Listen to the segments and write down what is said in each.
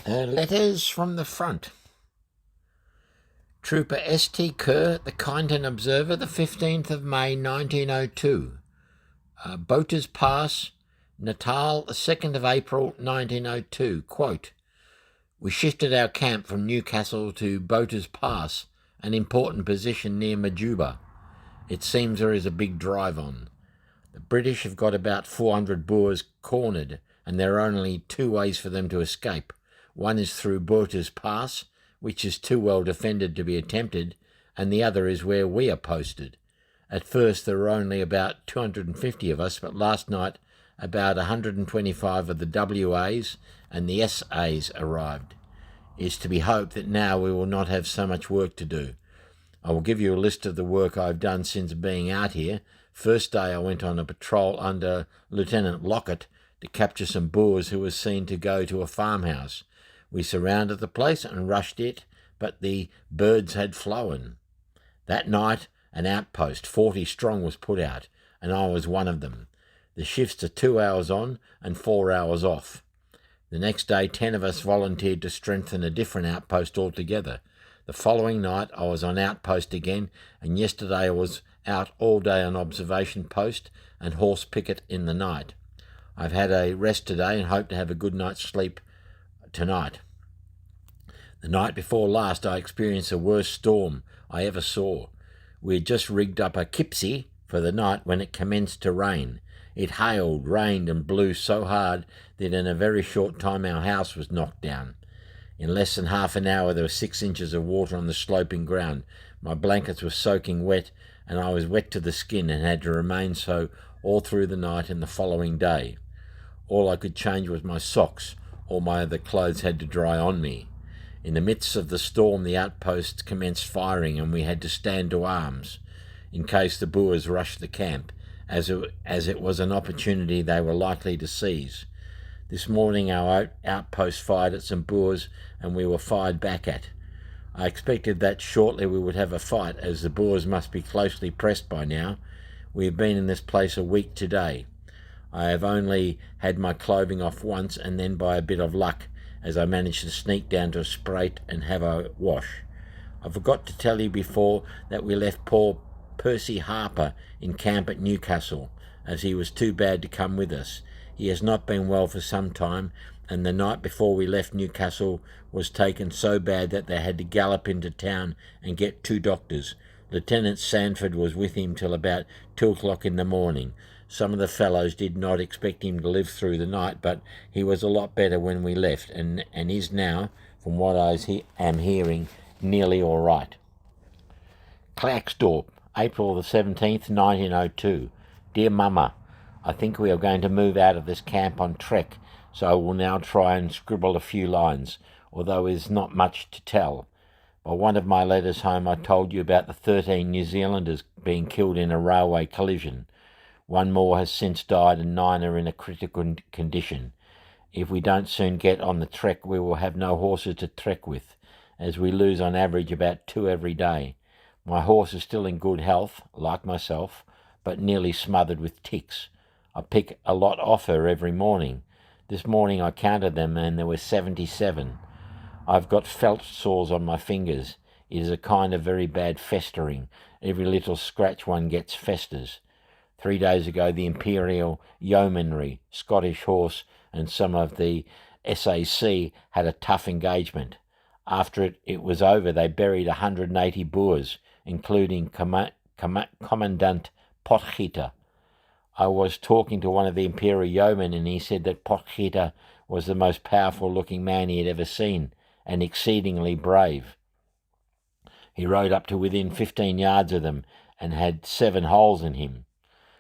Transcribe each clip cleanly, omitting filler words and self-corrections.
Letters from the front. Trooper S.T. Kerr, the Kyneton Observer, the 15th of May 1902. Boaters Pass, Natal, the 2nd of April 1902. Quote, "We shifted our camp from Newcastle to Boaters Pass, an important position near Majuba. It seems there is a big drive on. The British have got about 400 Boers cornered, and there are only two ways for them to escape. One is through Boaters Pass, which is too well defended to be attempted, and the other is where we are posted. At first there were only about 250 of us, but last night about 125 of the WAs and the SAs arrived. It is to be hoped that now we will not have so much work to do. I will give you a list of the work I have done since being out here. First day I went on a patrol under Lieutenant Lockett to capture some Boers who were seen to go to a farmhouse. We surrounded the place and rushed it, but the birds had flown. That night an outpost, 40 strong, was put out, and I was one of them. The shifts are 2 hours on and 4 hours off. The next day 10 of us volunteered to strengthen a different outpost altogether. The following night I was on outpost again, and yesterday I was out all day on observation post and horse picket in the night. I've had a rest today and hope to have a good night's sleep tonight. The night before last I experienced the worst storm I ever saw. We had just rigged up a kipsy for the night when it commenced to rain. It hailed, rained and blew so hard that in a very short time our house was knocked down. In less than half an hour there were 6 inches of water on the sloping ground. My blankets were soaking wet, and I was wet to the skin and had to remain so all through the night and the following day. All I could change was my socks. All my other clothes had to dry on me. In the midst of the storm the outposts commenced firing, and we had to stand to arms in case the Boers rushed the camp, as it was an opportunity they were likely to seize. This morning our outpost fired at some Boers, and we were fired back at. I expected that shortly we would have a fight, as the Boers must be closely pressed by now. We have been in this place a week today. I have only had my clothing off once, and then by a bit of luck, as I managed to sneak down to a sprate and have a wash. I forgot to tell you before that we left poor Percy Harper in camp at Newcastle, as he was too bad to come with us. He has not been well for some time, and the night before we left Newcastle was taken so bad that they had to gallop into town and get 2 doctors. Lieutenant Sanford was with him till about 2 o'clock in the morning. Some of the fellows did not expect him to live through the night, but he was a lot better when we left, and is now, from what I am hearing, nearly all right. Klaxdorp, April the 17th, 1902. Dear Mama, I think we are going to move out of this camp on trek, so I will now try and scribble a few lines, although there is not much to tell. By one of my letters home I told you about the 13 New Zealanders being killed in a railway collision. 1 more has since died and 9 are in a critical condition. If we don't soon get on the trek, we will have no horses to trek with, as we lose on average about 2 every day. My horse is still in good health, like myself, but nearly smothered with ticks. I pick a lot off her every morning. This morning I counted them, and there were 77. I've got felt sores on my fingers. It is a kind of very bad festering. Every little scratch one gets festers. 3 days ago the Imperial Yeomanry, Scottish Horse, and some of the SAC had a tough engagement. After it was over they buried 180 Boers, including Commandant Potgieter. I was talking to one of the Imperial Yeomen, and he said that Potgieter was the most powerful-looking man he had ever seen, and exceedingly brave. He rode up to within 15 yards of them, and had 7 holes in him.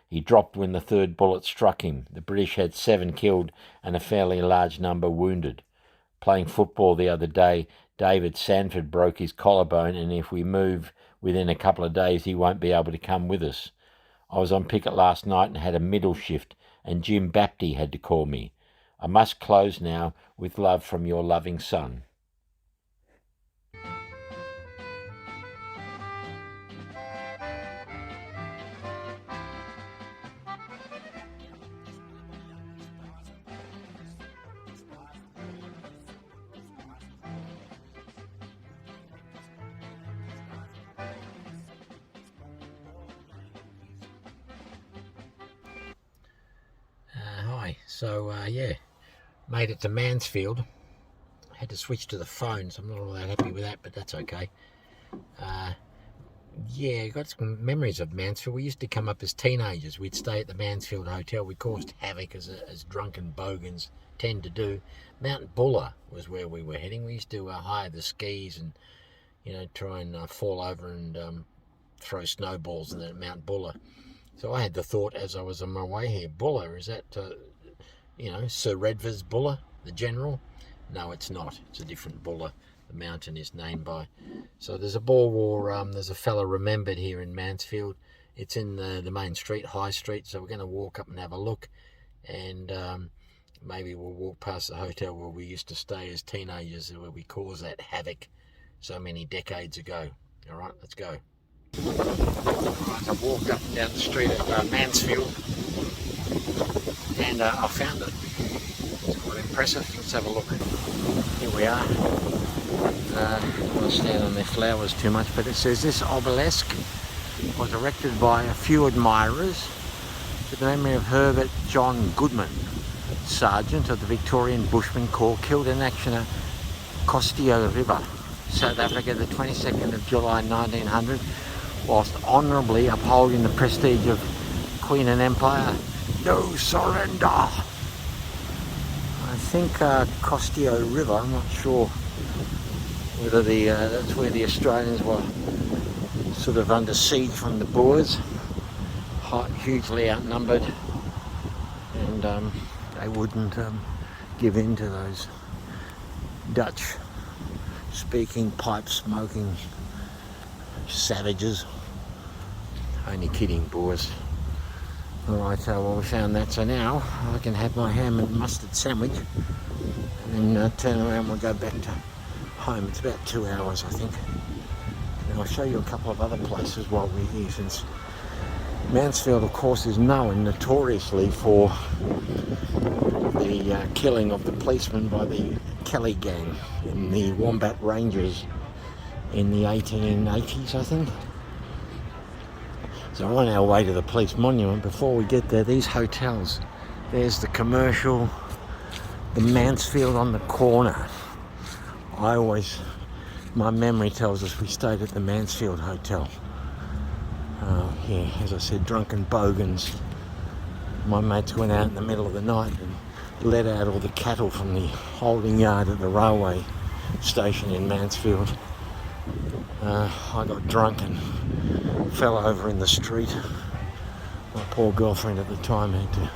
He dropped when the 3rd bullet struck him. The British had 7 killed and a fairly large number wounded. Playing football the other day, David Sanford broke his collarbone, and if we move within a couple of days he won't be able to come with us. I was on picket last night and had a middle shift, and Jim Bapty had to call me. I must close now, with love from your loving son. Anyway, so yeah, made it to Mansfield. Had to switch to the phone, so I'm not all that happy with that, but that's okay. Yeah, got some memories of Mansfield. We used to come up as teenagers. We'd stay at the Mansfield Hotel. We caused havoc as drunken bogans tend to do. Mount Buller was where we were heading. We used to hire the skis and, try and fall over and throw snowballs at Mount Buller. So I had the thought as I was on my way here, Buller, is that, Sir Redvers Buller, the general? No, it's not. It's a different Buller. The mountain is named by. So there's a Boer War, there's a fella remembered here in Mansfield. It's in the main street, High Street, so we're going to walk up and have a look, and maybe we'll walk past the hotel where we used to stay as teenagers, where we caused that havoc so many decades ago. All right, let's go. All right, I've walked up and down the street of Mansfield, and I found it. It's quite impressive. Let's have a look. Here we are. I don't want to stand on their flowers too much, but it says this obelisk was erected by a few admirers to the memory of Herbert John Goodman, Sergeant of the Victorian Bushman Corps, killed in action at Costio River, South Africa, the 22nd of July 1900, whilst honourably upholding the prestige of Queen and Empire. No surrender! I think Costio River, I'm not sure whether that's where the Australians were sort of under siege from the Boers, hugely outnumbered, and they wouldn't give in to those Dutch speaking, pipe smoking savages. Only kidding, Boers. Alright, well, we found that, so now I can have my ham and mustard sandwich and then turn around and we'll go back to home. It's about 2 hours, I think. And I'll show you a couple of other places while we're here, since Mansfield, of course, is known notoriously for the killing of the policeman by the Kelly gang in the Wombat Ranges in the 1880s, I think. So on our way to the police monument, before we get there, these hotels. There's the Commercial, the Mansfield on the corner. My memory tells us we stayed at the Mansfield Hotel. Yeah, as I said, drunken bogans. My mates went out in the middle of the night and let out all the cattle from the holding yard at the railway station in Mansfield. I got drunk and fell over in the street. My poor girlfriend at the time had to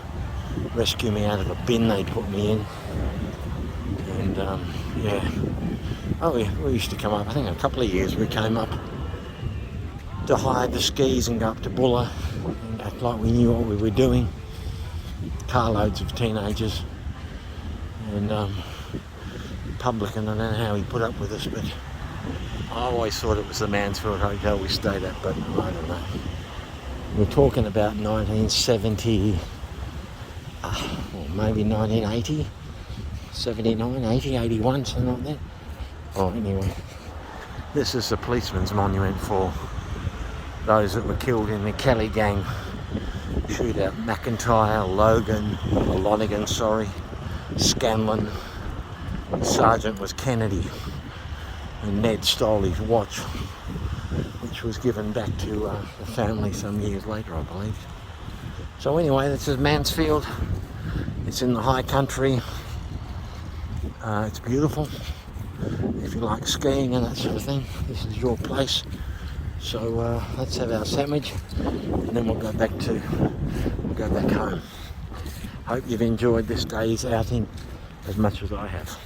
rescue me out of a bin they put me in. And yeah, we used to come up, I think a couple of years we came up to hide the skis and go up to Buller and act like we knew what we were doing. Carloads of teenagers, and publican, I don't know how he put up with us, but I always thought it was the Mansfield Hotel we stayed at, but I don't know. We're talking about 1970, or maybe 1980, 79, 80, 81, something like that. Oh, anyway, this is the policeman's monument for those that were killed in the Kelly gang shootout. McIntyre, Lonergan, Scanlon. Sergeant was Kennedy, and Ned stole his watch, which was given back to the family some years later, I believe. So anyway, this is Mansfield. It's in the high country. It's beautiful. If you like skiing and that sort of thing, this is your place. So let's have our sandwich, and then we'll go back home. Hope you've enjoyed this day's outing as much as I have.